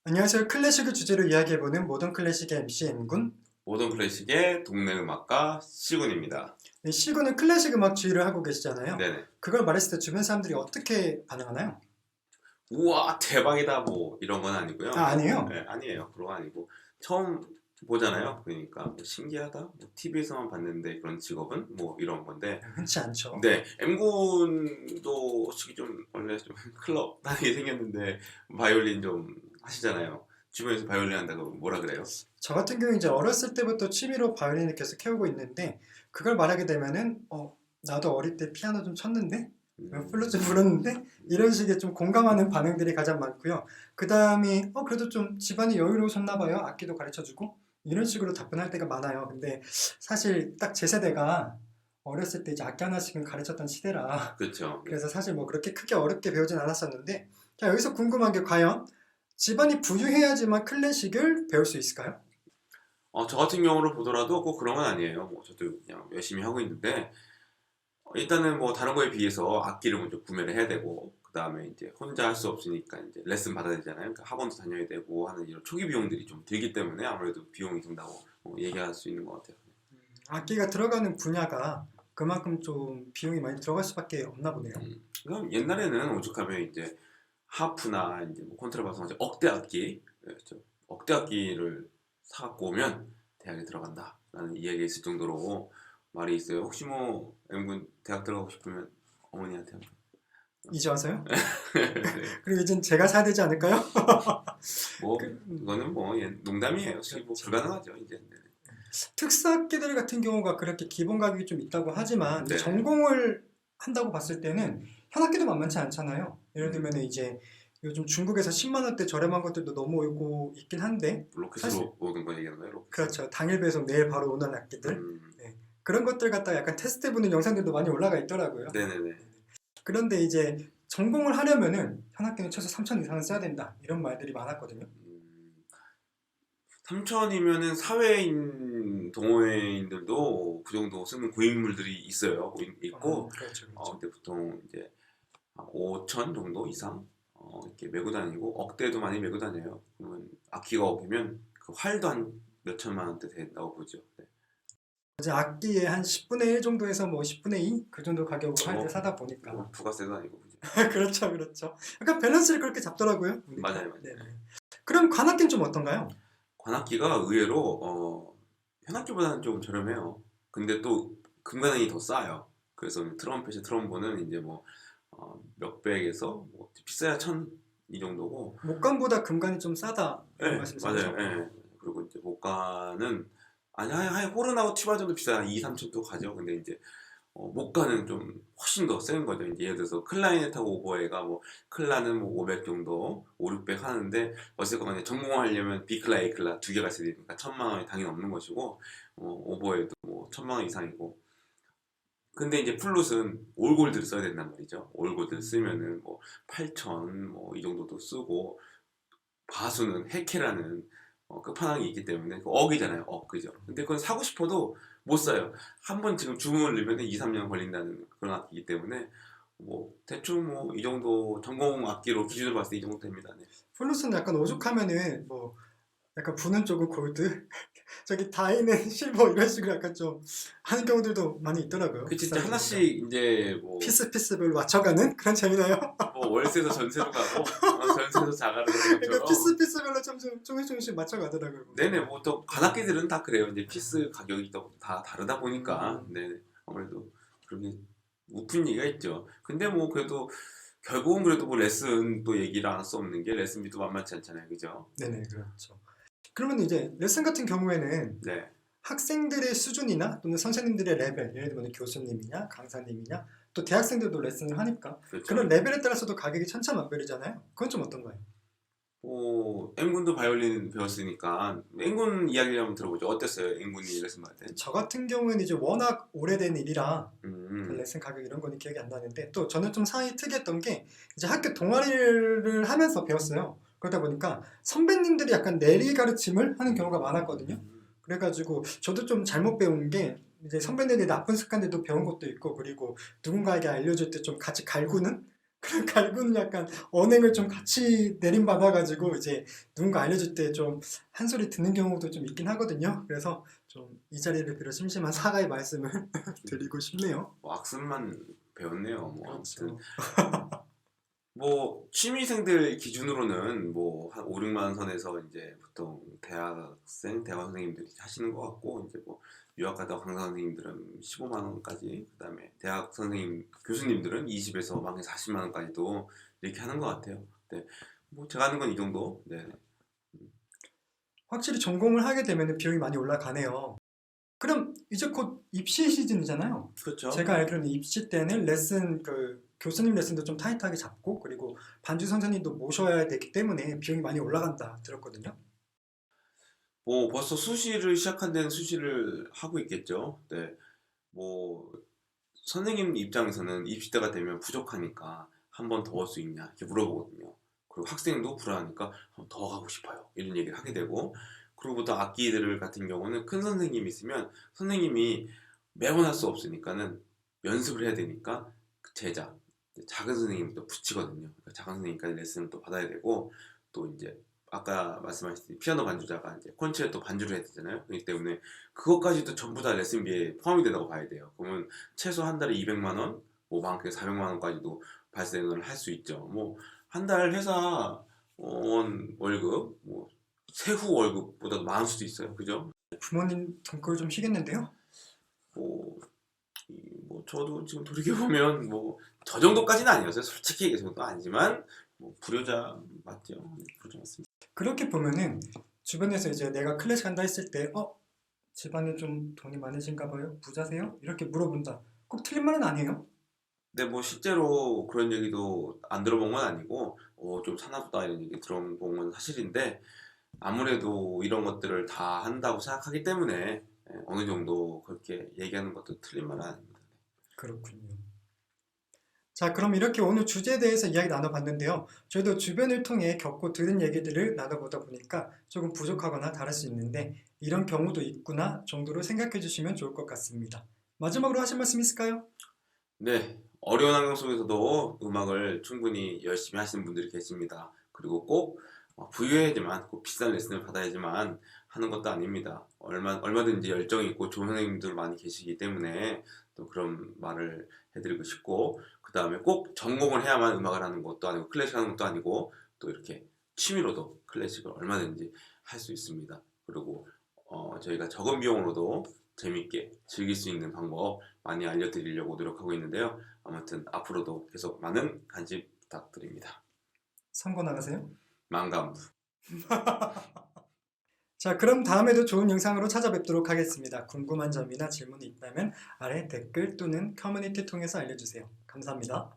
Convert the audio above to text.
안녕하세요. 클래식을 주제로 이야기해보는 모던 클래식의 MC M군. 모던 클래식의 동네 음악가 시군입니다. 네, 시군은 클래식 음악 주의를 하고 계시잖아요. 네네. 그걸 말했을 때 주변 사람들이 어떻게 반응하나요? 우와 대박이다 뭐 이런 건 아니고요. 아니에요? 네, 아니에요. 그런 거 아니고 처음 보잖아요. 그러니까 뭐 신기하다. 뭐 TV에서만 봤는데 그런 직업은 뭐 이런 건데. 흔치 않죠. 네, M군도 솔직히 좀 원래 좀 클럽 다니게 생겼는데 바이올린 좀 하시잖아요. 주변에서 바이올린 한다고 뭐라 그래요? 저 같은 경우 이제 어렸을 때부터 취미로 바이올린을 계속 해오고 있는데 그걸 말하게 되면은 나도 어릴 때 피아노 좀 쳤는데 플룻 좀 불었는데 이런 식의 좀 공감하는 반응들이 가장 많고요. 그 다음이 그래도 좀 집안이 여유로우셨나 봐요. 악기도 가르쳐주고 이런 식으로 답변할 때가 많아요. 근데 사실 딱 제 세대가 어렸을 때 이제 악기 하나씩은 가르쳤던 시대라 그렇죠. 그래서 사실 뭐 그렇게 크게 어렵게 배우진 않았었는데 자, 여기서 궁금한 게 과연 집안이 부유해야지만 클래식을 배울 수 있을까요? 저 같은 경우를 보더라도 꼭 그런 건 아니에요. 뭐 저도 그냥 열심히 하고 있는데 일단은 뭐 다른 거에 비해서 악기를 먼저 구매를 해야 되고 그 다음에 이제 혼자 할 수 없으니까 이제 레슨 받아야 되잖아요. 그러니까 학원도 다녀야 되고 하는 이런 초기 비용들이 좀 들기 때문에 아무래도 비용이 든다고 얘기할 수 있는 것 같아요. 악기가 들어가는 분야가 그만큼 좀 비용이 많이 들어갈 수밖에 없나 보네요. 그럼 옛날에는 오죽하면 이제 하프나 이제 뭐 콘트라바스 이제 억대 악기, 그렇죠. 억대 악기를 사갖고 오면 대학에 들어간다라는 이야기가 있을 정도로 말이 있어요. 혹시 뭐 M군 대학 들어가고 싶으면 어머니한테 한번. 이제 와서요? 네. 그리고 이젠 제가 사야 되지 않을까요? 뭐 그거는 뭐 농담이에요. 솔직히 뭐 불가능하죠 이제. 네. 특수악기들 같은 경우가 그렇게 기본 가격이 좀 있다고 하지만 네. 전공을 한다고 봤을 때는 현악기도 만만치 않잖아요. 예를 들면 이제 요즘 중국에서 10만 원대 저렴한 것들도 너무 오고 있긴 한데 사실- 로켓으로 오는 거 얘기하는 거예요? 로켓. 그렇죠. 당일 배송 내일 바로 오는 악기들 네. 그런 것들 갖다 약간 테스트해보는 영상들도 많이 올라가 있더라고요. 네네네. 그런데 이제 전공을 하려면은 현악기는 최소 3천 이상은 써야 된다 이런 말들이 많았거든요. 3천이면은 사회인 동호회인들도 그 정도 쓰는 고인물들이 있어요. 있고 그렇죠. 근데 보통 이제 5천 정도 이상 이렇게 메고 다니고 억대도 많이 메고 다녀요. 그러면 악기가 억이면 그 활도 한 몇 천만 원대 된다고 보죠. 네. 이제 악기의 한 10분의 1 정도에서 뭐 10분의 2 그 정도 가격으로 활을 사다 보니까 뭐 부가세도 아니고 그죠. 그렇죠, 그렇죠. 약간 밸런스를 그렇게 잡더라고요. 맞아요. 네. 그럼 관악기는 좀 어떤가요? 관악기가 의외로 현악기보다는 좀 저렴해요. 근데 또 금관원이 더 싸요. 그래서 트럼펫이 트럼본은 이제 뭐 몇백에서 뭐 비싸야 1,000 이 정도고. 목관보다 금관이 좀 싸다 이런 네, 말씀이시죠? 맞아요. 네. 그리고 이제 목관은 아니 호른하고 티바 정도 비싸 2, 3천 또 가죠. 근데 이제 목관은 좀 훨씬 더 센 거죠. 이제 예를 들어서 클라리넷하고 오보에가 뭐 클라는 뭐 500 정도, 5, 600 하는데 어쨌거나 이제 전공하려면 B클라, A클라 두 개가 있어야 되니까 1,000만 원이 당연히 없는 것이고 오보에도 뭐 1,000만 원 이상이고. 근데 이제 플룻은 올골드를 써야 된단 말이죠. 올골드를 쓰면은 뭐 8천 뭐 이 정도도 쓰고 바수는 해케라는 끝판왕이 있기 때문에 그 억이잖아요. 그죠? 근데 그건 사고 싶어도 못 사요. 한 번 지금 주문을 넣으면 2, 3년 걸린다는 그런 악기이기 때문에 뭐 대충 뭐 이 정도 전공 악기로 기준으로 봤을 때 이 정도 됩니다. 네. 플루스는 약간 오죽하면은 뭐 약간 부는 쪽은 골드, 저기 다이는 실버 이런 식으로 약간 좀 하는 경우들도 많이 있더라고요. 그 진짜 비싼 하나씩 경우가. 이제 뭐 피스별로 맞춰가는 그런 재미나요? 월세에서 전세로 가고 전세에서 자가로 가는 그러니까 것처럼. 피스별로 조금씩 맞춰가더라고요. 네네, 뭐 또 관악기들은 다 그래요. 이제 피스 가격이 또 다 다르다 보니까 네, 아무래도 그렇게 웃픈 얘기가 있죠. 근데 뭐 그래도 결국은 그래도 뭐 레슨 또 얘기를 안 할 수 없는 게 레슨비도 만만치 않잖아요, 그죠? 네네, 그렇죠. 그러면 이제 레슨 같은 경우에는 네, 학생들의 수준이나 또는 선생님들의 레벨, 예를 들면 교수님이냐 강사님이냐 또 대학생들도 레슨을 하니까 그렇죠. 그런 레벨에 따라서도 가격이 천차만별이잖아요. 그건 좀 어떤가요? N군도 바이올린 배웠으니까 N군 이야기를 한번 들어보죠. 어땠어요, N군이 레슨 받을 때? 저 같은 경우는 이제 워낙 오래된 일이라 그 음, 레슨 가격 이런 거는 기억이 안 나는데 또 저는 좀 상황이 특이했던 게 이제 학교 동아리를 하면서 배웠어요. 그러다 보니까 선배님들이 약간 내리 가르침을 하는 경우가 많았거든요. 그래가지고 저도 좀 잘못 배운 게 이제 선배들이 나쁜 습관들도 배운 것도 있고 그리고 누군가에게 알려줄 때 좀 같이 갈구는 그 갈구는 약간 언행을 좀 같이 내림받아가지고 이제 누군가 알려줄 때 좀 한 소리 듣는 경우도 좀 있긴 하거든요. 그래서 좀 이 자리를 빌어 심심한 사과의 말씀을 드리고 싶네요. 뭐 악습만 배웠네요. 뭐 아무튼 그렇죠. 뭐 취미생들 기준으로는 뭐 한 5, 6만 원 선에서 이제 보통 대학생, 대학 선생님들이 하시는 것 같고 이제 뭐 유학 가다 강사 선생님들은 15만 원까지 그다음에 대학 선생님 교수님들은 20에서 많게 40만 원까지도 이렇게 하는 것 같아요. 네. 뭐 제가 하는 건 이 정도. 네. 확실히 전공을 하게 되면 비용이 많이 올라가네요. 그럼 이제 곧 입시 시즌이잖아요. 그렇죠. 제가 알기로는 입시 때는 레슨 교수님 레슨도 좀 타이트하게 잡고 그리고 반주 선생님도 모셔야 되기 때문에 비용이 많이 올라간다 들었거든요. 뭐 벌써 수시를 시작한 데는 수시를 하고 있겠죠. 네. 뭐 선생님 입장에서는 입시 때가 되면 부족하니까 한 번 더 올 수 있냐 이렇게 물어보거든요. 그리고 학생도 불안하니까 한번 더 가고 싶어요. 이런 얘기를 하게 되고 그리고 또 악기들 같은 경우는 큰 선생님이 있으면 선생님이 매번 할 수 없으니까는 연습을 해야 되니까 그 제자 작은 선생님도 붙이거든요. 그러니까 작은 선생님까지 레슨을 또 받아야 되고 또 이제 아까 말씀하셨듯이 피아노 반주자가 이제 콘체르토 반주를 해야 되잖아요. 그렇기 때문에 그것까지도 전부 다 레슨비에 포함이 된다고 봐야 돼요. 그러면 최소 한 달에 200만 원, 뭐 많게 400만 원까지도 발생을 할 수 있죠. 뭐 한 달 회사 원 월급, 뭐 세후 월급보다도 많을 수도 있어요. 그죠? 부모님 등골 좀 쉬겠는데요? 뭐, 뭐 저도 지금 돌이켜 보면 뭐 저 정도까지는 아니었어요. 솔직히 그 정도 아니지만 뭐 불효자 맞죠? 네, 불효자 맞습니다. 그렇게 보면은 주변에서 이제 내가 클래식 한다 했을 때 집안에 좀 돈이 많으신가 봐요? 부자세요? 이렇게 물어본다. 꼭 틀린 말은 아니에요. 근데 뭐 실제로 그런 얘기도 안 들어본 건 아니고 좀 사나보다 이런 얘기 들어본 건 사실인데 아무래도 이런 것들을 다 한다고 생각하기 때문에 어느 정도 그렇게 얘기하는 것도 틀린 말은 아닙니다. 그렇군요. 자, 그럼 이렇게 오늘 주제에 대해서 이야기 나눠봤는데요. 저희도 주변을 통해 겪고 들은 얘기들을 나눠보다 보니까 조금 부족하거나 다를 수 있는데 이런 경우도 있구나 정도로 생각해 주시면 좋을 것 같습니다. 마지막으로 하실 말씀 있을까요? 네, 어려운 환경 속에서도 음악을 충분히 열심히 하시는 분들이 계십니다. 그리고 꼭 부유해야지만, 꼭 비싼 레슨을 받아야지만 하는 것도 아닙니다. 얼마든지 열정이 있고 좋은 선생님들 많이 계시기 때문에 또 그런 말을 해드리고 싶고, 그 다음에 꼭 전공을 해야만 음악을 하는 것도 아니고, 클래식 하는 것도 아니고, 또 이렇게 취미로도 클래식을 얼마든지 할 수 있습니다. 그리고 저희가 적은 비용으로도 재밌게 즐길 수 있는 방법 많이 알려드리려고 노력하고 있는데요. 아무튼 앞으로도 계속 많은 관심 부탁드립니다. 선거 나가세요? 망감부. 자, 그럼 다음에도 좋은 영상으로 찾아뵙도록 하겠습니다. 궁금한 점이나 질문이 있다면 아래 댓글 또는 커뮤니티 통해서 알려주세요. 감사합니다.